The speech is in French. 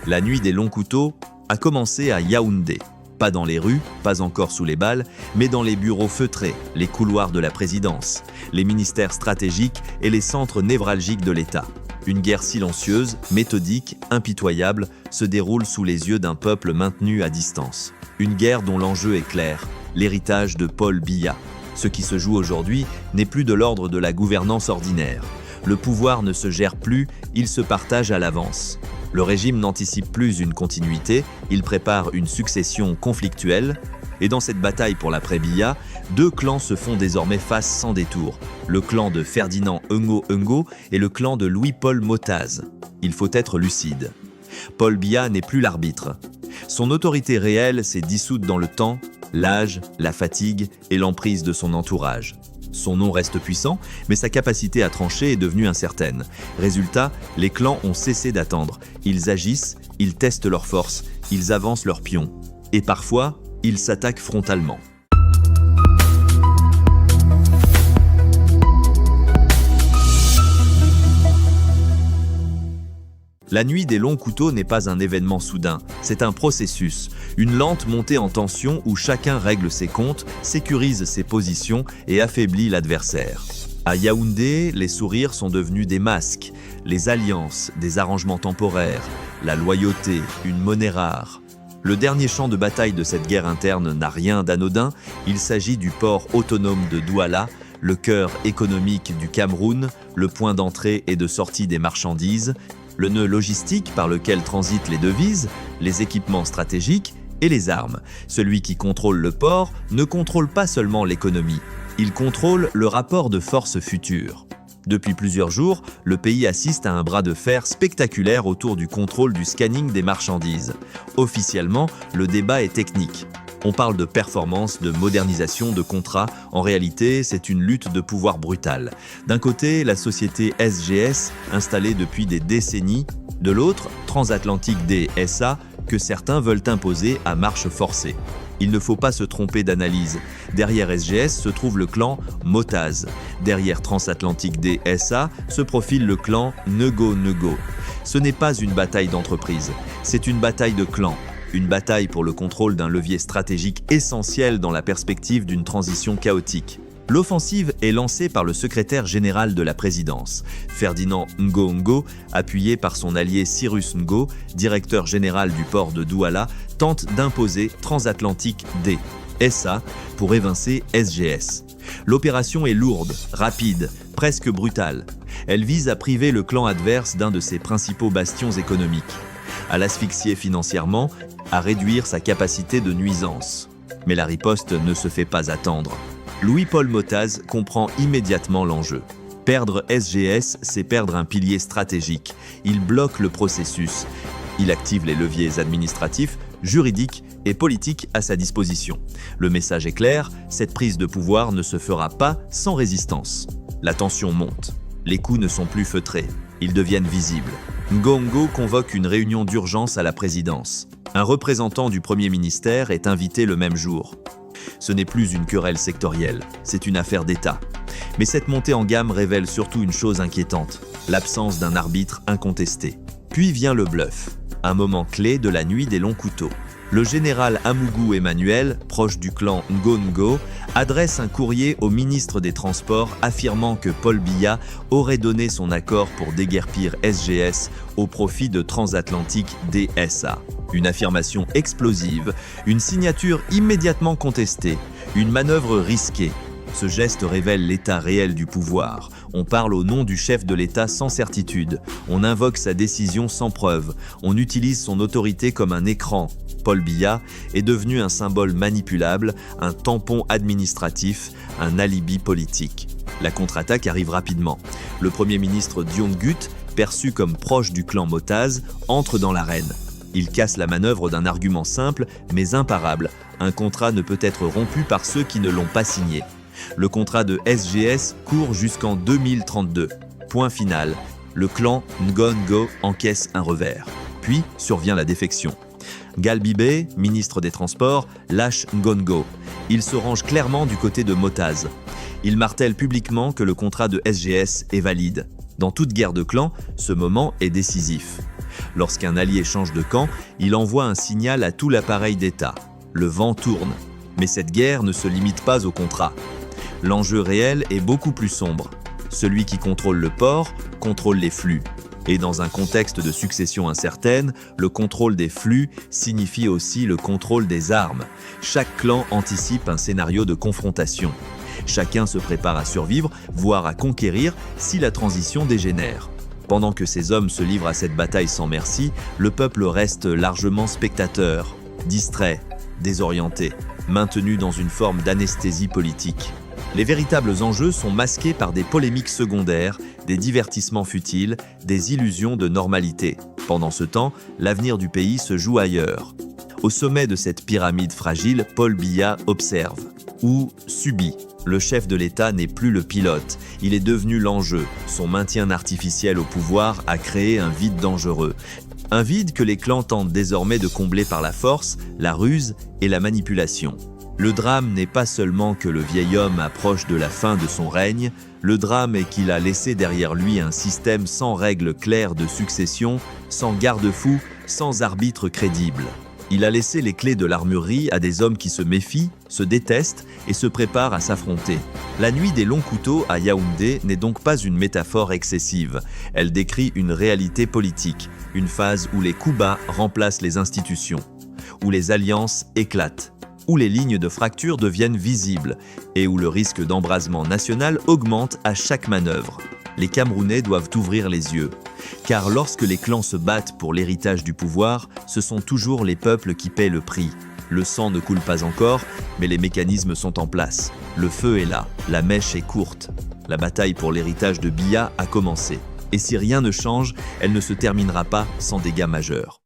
La nuit des longs couteaux a commencé à Yaoundé. Pas dans les rues, pas encore sous les balles, mais dans les bureaux feutrés, les couloirs de la présidence, les ministères stratégiques et les centres névralgiques de l'État. Une guerre silencieuse, méthodique, impitoyable, se déroule sous les yeux d'un peuple maintenu à distance. Une guerre dont l'enjeu est clair, l'héritage de Paul Biya. Ce qui se joue aujourd'hui n'est plus de l'ordre de la gouvernance ordinaire. Le pouvoir ne se gère plus, il se partage à l'avance. Le régime n'anticipe plus une continuité, il prépare une succession conflictuelle. Et dans cette bataille pour l'après-Biya, deux clans se font désormais face sans détour. Le clan de Ferdinand Ngo et le clan de Louis-Paul Motaz. Il faut être lucide. Paul Biya n'est plus l'arbitre. Son autorité réelle s'est dissoute dans le temps, l'âge, la fatigue et l'emprise de son entourage. Son nom reste puissant, mais sa capacité à trancher est devenue incertaine. Résultat, les clans ont cessé d'attendre. Ils agissent, ils testent leurs forces, ils avancent leurs pions. Et parfois, ils s'attaquent frontalement. La nuit des longs couteaux n'est pas un événement soudain, c'est un processus, une lente montée en tension où chacun règle ses comptes, sécurise ses positions et affaiblit l'adversaire. À Yaoundé, les sourires sont devenus des masques, les alliances, des arrangements temporaires, la loyauté, une monnaie rare. Le dernier champ de bataille de cette guerre interne n'a rien d'anodin, il s'agit du port autonome de Douala, le cœur économique du Cameroun, le point d'entrée et de sortie des marchandises, le nœud logistique par lequel transitent les devises, les équipements stratégiques et les armes. Celui qui contrôle le port ne contrôle pas seulement l'économie, il contrôle le rapport de force futur. Depuis plusieurs jours, le pays assiste à un bras de fer spectaculaire autour du contrôle du scanning des marchandises. Officiellement, le débat est technique. On parle de performance, de modernisation, de contrats. En réalité, c'est une lutte de pouvoir brutale. D'un côté, la société SGS, installée depuis des décennies. De l'autre, Transatlantic Day SA, que certains veulent imposer à marche forcée. Il ne faut pas se tromper d'analyse. Derrière SGS se trouve le clan Motaz. Derrière Transatlantic Day SA se profile le clan Ngo. Ce n'est pas une bataille d'entreprise, c'est une bataille de clans. Une bataille pour le contrôle d'un levier stratégique essentiel dans la perspective d'une transition chaotique. L'offensive est lancée par le secrétaire général de la présidence, Ferdinand Ngo, appuyé par son allié Cyrus Ngo, directeur général du port de Douala, tente d'imposer Transatlantic Day, SA, pour évincer SGS. L'opération est lourde, rapide, presque brutale. Elle vise à priver le clan adverse d'un de ses principaux bastions économiques, à l'asphyxier financièrement, à réduire sa capacité de nuisance. Mais la riposte ne se fait pas attendre. Louis-Paul Motaz comprend immédiatement l'enjeu. Perdre SGS, c'est perdre un pilier stratégique. Il bloque le processus. Il active les leviers administratifs, juridiques et politiques à sa disposition. Le message est clair, cette prise de pouvoir ne se fera pas sans résistance. La tension monte. Les coups ne sont plus feutrés. Ils deviennent visibles. Ngo convoque une réunion d'urgence à la présidence. Un représentant du Premier ministère est invité le même jour. Ce n'est plus une querelle sectorielle, c'est une affaire d'État. Mais cette montée en gamme révèle surtout une chose inquiétante, l'absence d'un arbitre incontesté. Puis vient le bluff, un moment clé de la nuit des longs couteaux. Le général Amougou Emmanuel, proche du clan Ngo, adresse un courrier au ministre des Transports affirmant que Paul Biya aurait donné son accord pour déguerpir SGS au profit de Transatlantic Day SA. Une affirmation explosive, une signature immédiatement contestée, une manœuvre risquée. Ce geste révèle l'état réel du pouvoir. On parle au nom du chef de l'État sans certitude. On invoque sa décision sans preuve. On utilise son autorité comme un écran. Paul Biya est devenu un symbole manipulable, un tampon administratif, un alibi politique. La contre-attaque arrive rapidement. Le Premier ministre Dion Gut, perçu comme proche du clan Motaz, entre dans l'arène. Il casse la manœuvre d'un argument simple mais imparable. Un contrat ne peut être rompu par ceux qui ne l'ont pas signé. Le contrat de SGS court jusqu'en 2032. Point final, le clan Ngo encaisse un revers. Puis survient la défection. Galbibé, ministre des Transports, lâche Ngo. Il se range clairement du côté de Motaz. Il martèle publiquement que le contrat de SGS est valide. Dans toute guerre de clans, ce moment est décisif. Lorsqu'un allié change de camp, il envoie un signal à tout l'appareil d'État. Le vent tourne. Mais cette guerre ne se limite pas au contrat. L'enjeu réel est beaucoup plus sombre. Celui qui contrôle le port contrôle les flux. Et dans un contexte de succession incertaine, le contrôle des flux signifie aussi le contrôle des armes. Chaque clan anticipe un scénario de confrontation. Chacun se prépare à survivre, voire à conquérir si la transition dégénère. Pendant que ces hommes se livrent à cette bataille sans merci, le peuple reste largement spectateur, distrait, désorienté, maintenu dans une forme d'anesthésie politique. Les véritables enjeux sont masqués par des polémiques secondaires, des divertissements futiles, des illusions de normalité. Pendant ce temps, l'avenir du pays se joue ailleurs. Au sommet de cette pyramide fragile, Paul Biya observe, ou subit. Le chef de l'État n'est plus le pilote, il est devenu l'enjeu. Son maintien artificiel au pouvoir a créé un vide dangereux. Un vide que les clans tentent désormais de combler par la force, la ruse et la manipulation. Le drame n'est pas seulement que le vieil homme approche de la fin de son règne, le drame est qu'il a laissé derrière lui un système sans règles claires de succession, sans garde-fou, sans arbitre crédible. Il a laissé les clés de l'armurerie à des hommes qui se méfient, se détestent et se préparent à s'affronter. La nuit des longs couteaux à Yaoundé n'est donc pas une métaphore excessive. Elle décrit une réalité politique, une phase où les coups bas remplacent les institutions, où les alliances éclatent, où les lignes de fracture deviennent visibles et où le risque d'embrasement national augmente à chaque manœuvre. Les Camerounais doivent ouvrir les yeux. Car lorsque les clans se battent pour l'héritage du pouvoir, ce sont toujours les peuples qui paient le prix. Le sang ne coule pas encore, mais les mécanismes sont en place. Le feu est là, la mèche est courte. La bataille pour l'héritage de Biya a commencé. Et si rien ne change, elle ne se terminera pas sans dégâts majeurs.